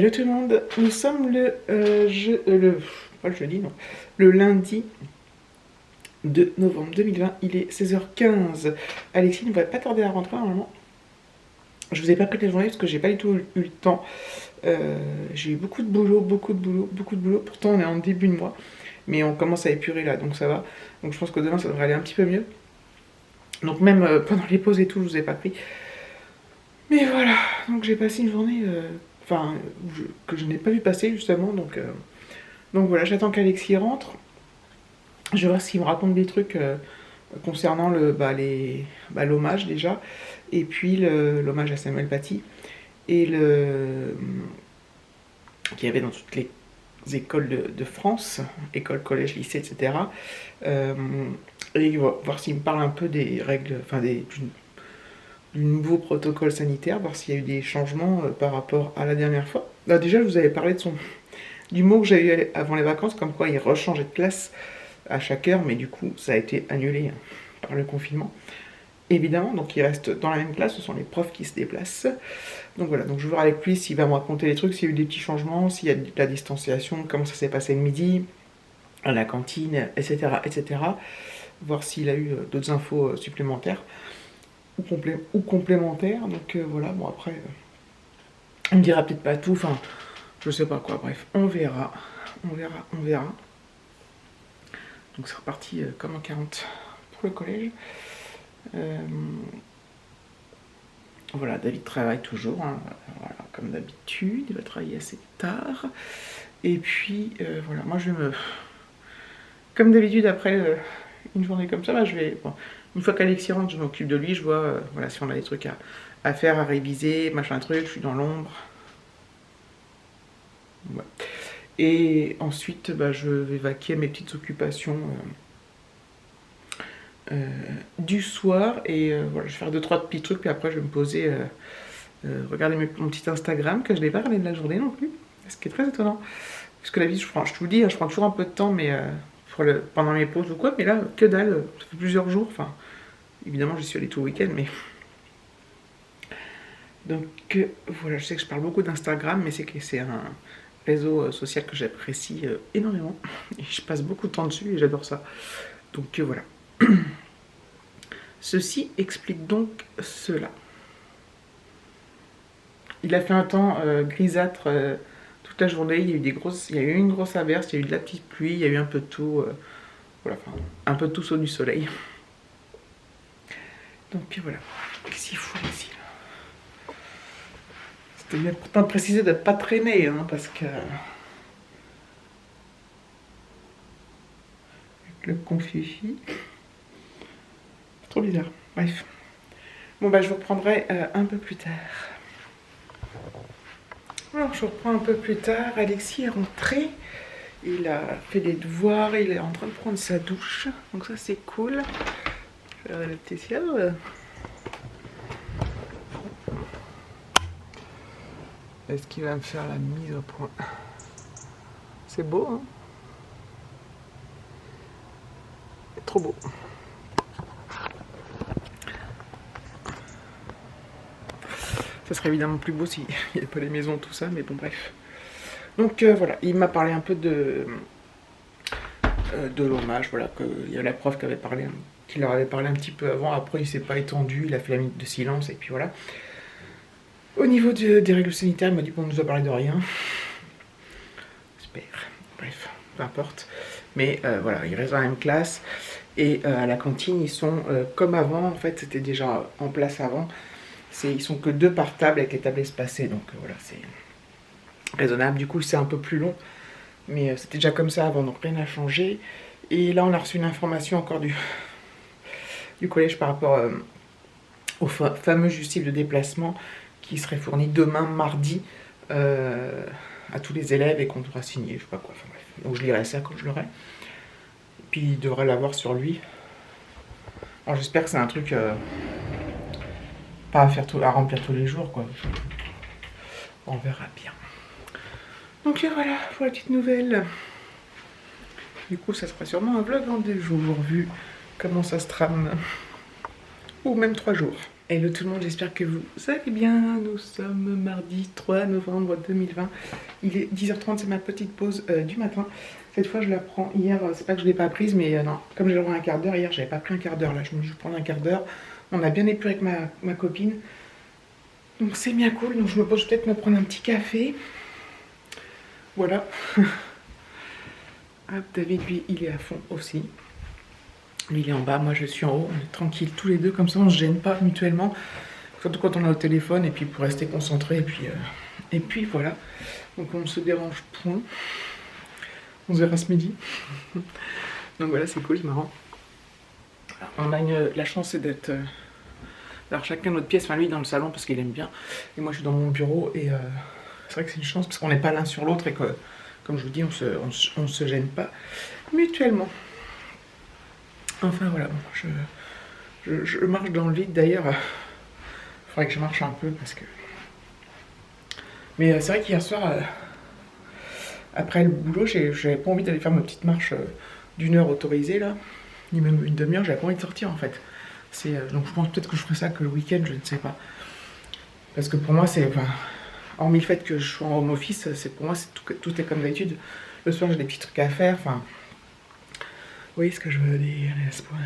Hello tout le monde, nous sommes pas le jeudi, non, le lundi 2 novembre 2020, il est 16h15. Alexis ne va pas tarder à rentrer normalement. Je vous ai pas pris la journée parce que j'ai pas du tout eu le temps. J'ai eu beaucoup de boulot, pourtant on est en début de mois, mais on commence à épurer là, donc ça va. Donc je pense que demain ça devrait aller un petit peu mieux. Donc même pendant les pauses et tout, je vous ai pas pris. Mais voilà, donc j'ai passé une journée... que je n'ai pas vu passer justement, donc voilà, j'attends qu'Alexis rentre. Je vais voir s'il me raconte des trucs concernant l'hommage déjà, et puis l'hommage à Samuel Paty, et qu'il y avait dans toutes les écoles de France, école, collège, lycée, etc. Et voir s'il me parle un peu des règles, du nouveau protocole sanitaire, voir s'il y a eu des changements par rapport à la dernière fois. Là, déjà, je vous avais parlé du mot que j'ai eu avant les vacances, comme quoi il rechangeait de classe à chaque heure, mais du coup, ça a été annulé par le confinement. Évidemment, donc il reste dans la même classe, ce sont les profs qui se déplacent. Donc voilà, donc je vais voir avec lui s'il va me raconter les trucs, s'il y a eu des petits changements, s'il y a de la distanciation, comment ça s'est passé le midi, à la cantine, etc. etc. Voir s'il a eu d'autres infos supplémentaires ou complémentaires. Donc voilà, bon après, on me dira peut-être pas tout, enfin, je sais pas quoi, bref, on verra. Donc c'est reparti comme en 40 pour le collège. Voilà, David travaille toujours, hein, voilà, comme d'habitude, il va travailler assez tard. Et puis voilà, moi je vais comme d'habitude après une journée comme ça, bah, une fois qu'Alexis rentre, je m'occupe de lui, je vois voilà, si on a des trucs à faire, à réviser, machin truc, je suis dans l'ombre. Ouais. Et ensuite, bah, je vais vaquer à mes petites occupations du soir. Et voilà, je vais faire 2-3 petits trucs, puis après je vais me poser, regarder mon petit Instagram, que je n'ai pas regardé de la journée non plus. Ce qui est très étonnant. Parce que la vie, je vous le dis, je prends toujours un peu de temps, mais pendant mes pauses ou quoi, mais là, que dalle, ça fait plusieurs jours. Enfin, évidemment, j'y suis allée tout le week-end, mais... Donc voilà, je sais que je parle beaucoup d'Instagram, mais c'est que c'est un réseau social que j'apprécie énormément. Et je passe beaucoup de temps dessus et j'adore ça. Donc voilà. Ceci explique donc cela. Il a fait un temps grisâtre toute la journée, il y a eu une grosse averse, il y a eu de la petite pluie, il y a eu un peu de tout, voilà, enfin, un peu de tout sauf du soleil. Donc voilà, qu'est-ce qu'il faut ici là? C'était bien pourtant de préciser de ne pas traîner, hein, parce que... Le confifi. C'est trop bizarre, bref. Bon bah je vous reprendrai un peu plus tard. Alors je reprends un peu plus tard, Alexis est rentré. Il a fait des devoirs, il est en train de prendre sa douche, donc ça c'est cool. Je vais regarder le petit ciel. Est-ce qu'il va me faire la mise au point? C'est beau, hein? C'est trop beau. Ça serait évidemment plus beau s'il n'y avait pas les maisons, tout ça, mais bon, bref. Donc voilà, il m'a parlé un peu de l'hommage, voilà, qu'il y a la prof qui leur avait parlé un petit peu avant, après il s'est pas étendu, il a fait la minute de silence, et puis voilà. Au niveau des règles sanitaires, il m'a dit qu'on nous a parlé de rien. J'espère, bref, peu importe. Mais voilà, ils restent dans la même classe, et à la cantine, ils sont comme avant, en fait, c'était déjà en place avant. Ils sont que 2 par table avec les tables espacées, donc voilà, c'est raisonnable. Du coup, c'est un peu plus long, mais c'était déjà comme ça avant, donc rien n'a changé. Et là, on a reçu une information encore du collège par rapport au fameux justif de déplacement qui serait fourni demain, mardi, à tous les élèves et qu'on devra signer, je sais pas quoi, enfin bref. Donc je lirai ça quand je l'aurai. Et puis il devrait l'avoir sur lui. Alors j'espère que c'est un truc... pas à remplir tous les jours, quoi. On verra bien. Donc voilà, pour la petite nouvelle. Du coup, ça sera sûrement un vlog en 2 jours, vu comment ça se trame. Ou même 3 jours. Hello tout le monde, j'espère que vous allez bien. Nous sommes mardi 3 novembre 2020. Il est 10h30, c'est ma petite pause du matin. Cette fois je la prends hier, c'est pas que je l'ai pas prise, mais non, comme j'ai le droit à un quart d'heure, hier j'avais pas pris un quart d'heure, là je me dis je vais prendre un quart d'heure. On a bien épuré avec ma copine. Donc c'est bien cool, donc je me pose peut-être me prendre un petit café. Voilà. Hop, David lui il est à fond aussi. Lui il est en bas, moi je suis en haut, on est tranquille tous les deux, comme ça on se gêne pas mutuellement. Surtout quand on est au téléphone et puis pour rester concentré et puis voilà. Donc on ne se dérange point. On se verra ce midi. Donc voilà, c'est cool, c'est marrant. On a la chance c'est d'être d'avoir chacun notre pièce, enfin lui dans le salon parce qu'il aime bien. Et moi je suis dans mon bureau et c'est vrai que c'est une chance parce qu'on n'est pas l'un sur l'autre et que, comme je vous dis, on se gêne pas mutuellement. Enfin voilà, bon, je marche dans le vide d'ailleurs. Il faudrait que je marche un peu parce que... Mais c'est vrai qu'hier soir, après le boulot, j'avais pas envie d'aller faire ma petite marche d'1 heure autorisée là. Ni même une demi-heure, j'avais pas envie de sortir en fait. Donc je pense peut-être que je ferai ça que le week-end, je ne sais pas. Parce que pour moi, c'est... Enfin, hormis le fait que je sois en home office, pour moi, tout est comme d'habitude. Le soir, j'ai des petits trucs à faire, enfin... Vous voyez ce que je veux dire, n'est-ce pas?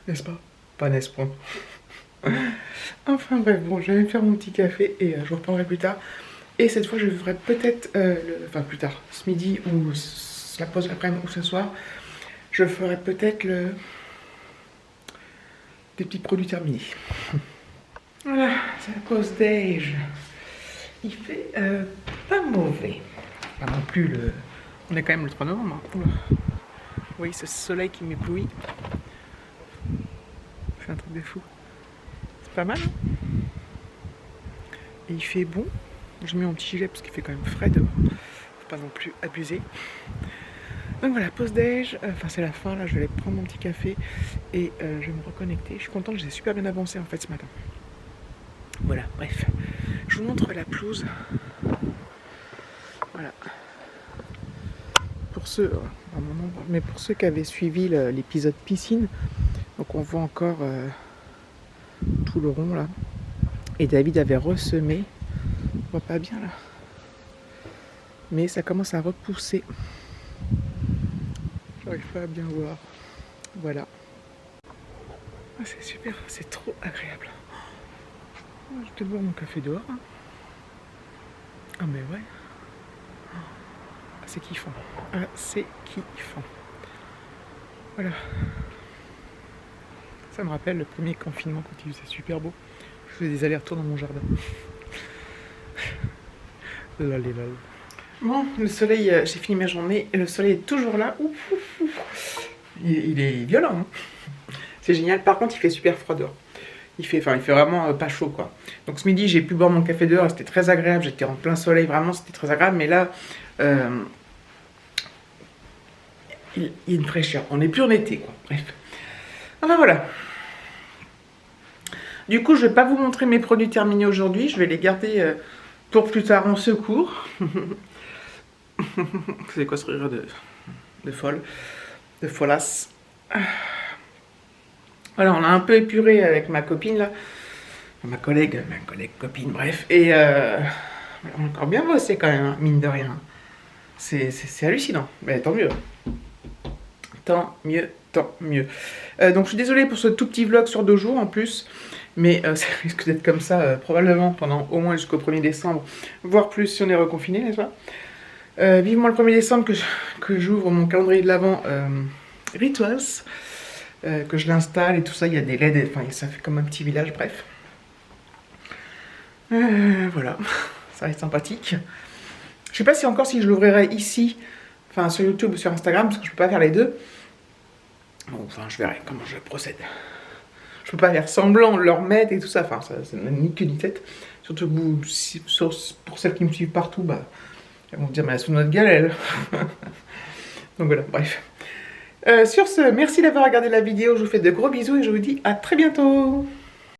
N'est-ce pas? Pas n'est-ce pas? Enfin bref, bon, je vais me faire mon petit café et je vous reprendrai plus tard. Et cette fois, je ferai peut-être, enfin plus tard, ce midi ou la pause l'après-midi ou ce soir, je ferai peut-être des petits produits terminés. Voilà, c'est la pause déj. Il fait pas mauvais. Pas non plus le... On est quand même le 3 novembre. Hein. Oui, c'est ce soleil qui m'éblouit. C'est un truc de fou. C'est pas mal. Hein, et il fait bon. Je mets mon petit gilet parce qu'il fait quand même frais dehors. Faut pas non plus abuser. Donc voilà, pause déj. Enfin, c'est la fin. Là, je vais aller prendre mon petit café et je vais me reconnecter. Je suis contente, j'ai super bien avancé en fait ce matin. Voilà, bref. Je vous montre la pelouse. Voilà. Pour ceux, mais pour ceux qui avaient suivi l'épisode piscine, donc on voit encore tout le rond là. Et David avait ressemé, on voit pas bien là, mais ça commence à repousser. J'arrive pas à bien voir. Voilà. Ah, c'est super, c'est trop agréable. Je vais peut-être boire mon café dehors. Hein. Ah mais ouais. C'est kiffant. Ah, c'est kiffant. Voilà. Ça me rappelle le premier confinement quand il faisait super beau. Je faisais des allers-retours dans mon jardin. Lol. Bon, le soleil, j'ai fini ma journée et le soleil est toujours là. Ouf, ouf, ouf. Il est violent. Hein. C'est génial. Par contre, il fait super froid dehors. Il fait vraiment pas chaud quoi. Donc ce midi, j'ai pu boire mon café dehors. C'était très agréable. J'étais en plein soleil. Vraiment, c'était très agréable. Mais là... il y a une fraîcheur, on n'est plus en été quoi, bref. Enfin voilà. Du coup, je ne vais pas vous montrer mes produits terminés aujourd'hui, je vais les garder pour plus tard en secours. C'est quoi ce rire de folle, de folasse. Voilà, on a un peu épuré avec ma copine là, ma collègue copine, bref, et on a encore bien bossé quand même, hein, mine de rien. C'est hallucinant, mais tant mieux. Tant mieux. Donc je suis désolée pour ce tout petit vlog sur 2 jours en plus, mais ça risque d'être comme ça probablement pendant au moins jusqu'au 1er décembre, voire plus si on est reconfiné, n'est-ce pas? Vivement le 1er décembre que j'ouvre mon calendrier de l'Avent Rituals, que je l'installe et tout ça, il y a des LED, enfin ça fait comme un petit village, bref. Voilà, ça reste sympathique. Je sais pas si encore si je l'ouvrirai ici, enfin sur YouTube ou sur Instagram, parce que je peux pas faire les deux. Bon, enfin, je verrai comment je procède. Je peux pas faire semblant de leur mettre et tout ça. Enfin, ça n'a ni queue ni tête. Surtout pour celles qui me suivent partout, bah, elles vont me dire, mais elles sont notre gueule, elles. Donc voilà, bref. Sur ce, merci d'avoir regardé la vidéo. Je vous fais de gros bisous et je vous dis à très bientôt.